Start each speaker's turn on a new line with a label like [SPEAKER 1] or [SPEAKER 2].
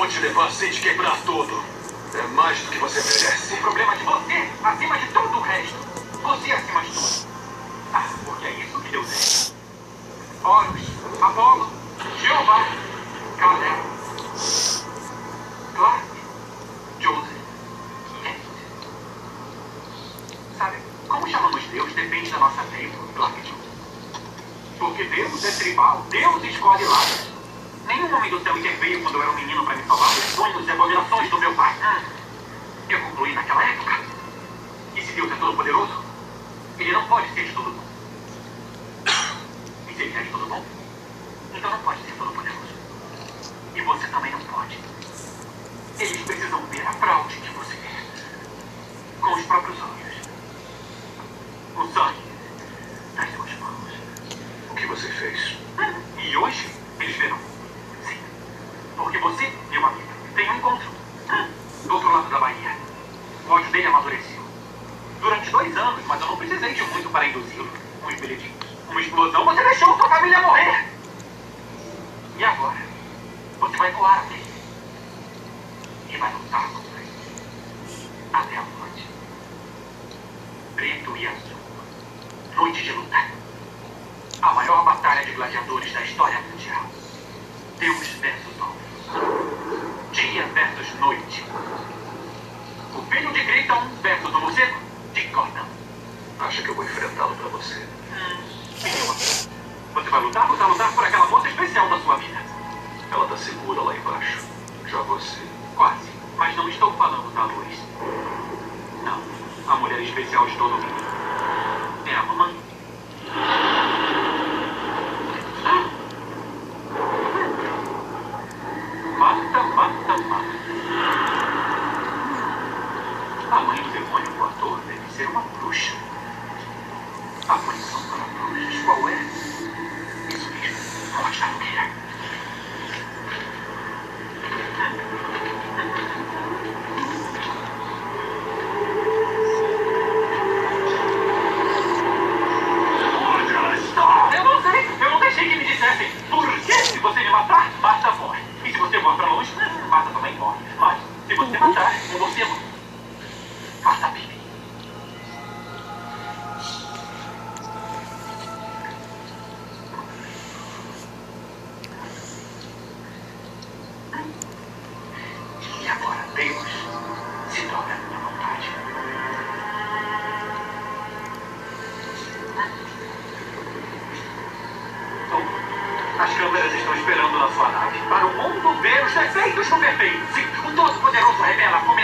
[SPEAKER 1] te levar sem te quebrar todo. É mais do que você merece.
[SPEAKER 2] O problema é de você, acima de todo o resto. Você acima de tudo. Ah, porque é isso que Deus é. Horus, Apolo, Jeová, Caleb, Clark, Joseph, Kenneth. Sabe, como chamamos Deus depende da nossa tribo, Clark e Joseph. Porque Deus é tribal, Deus escolhe lados. Nenhum homem do céu interveio quando eu era um menino para me salvar dos sonhos e abominações do meu pai. Eu concluí naquela época. E se Deus é todo poderoso, ele não pode ser de todo bom. E se ele é de todo bom, então não pode ser todo poderoso. E você também não pode. Eles precisam ver a fraude que você é. Com os próprios olhos. O sangue das suas mãos.
[SPEAKER 1] O que você fez?
[SPEAKER 2] E hoje, eles verão. Sim. Porque você, meu amigo, tem um encontro. Do outro lado da Bahia. O ódio dele amadureceu. Durante 2 anos, mas eu não precisei de muito para induzi-lo. Uns bilhetinhos. Uma explosão, você deixou sua família morrer. E agora? Você vai voar até ele. E vai lutar com ele. Até a morte. Preto e azul. Noite de luta. A maior batalha de gladiadores da história mundial. Deus versus homens. Dia versus noite. O filho de Krypton versus o morcego de Gotham.
[SPEAKER 1] Acha que eu vou enfrentá-lo pra você?
[SPEAKER 2] Menina, você vai lutar por aquela moça especial da sua vida.
[SPEAKER 1] Ela tá segura lá embaixo. Já você.
[SPEAKER 2] Quase. Mas não estou falando da luz. Não. A mulher especial de todo mundo. É a mamãe. Marta, Marta, Marta. A mãe do demônio voador deve ser uma bruxa. A punição para bruxas qual é? Isso mesmo. Morte da fogueira. Onde ela está? Eu não sei. Eu não deixei que me dissessem. Por que se você me matar, Marta morre. E se você voar para longe, Marta também morre. Mas se você matar um morcego, Marta vive. E agora Deus se dobra à minha vontade. As câmeras estão esperando na sua nave para o mundo ver os defeitos do perfeito. Sim, o Todo-Poderoso revela como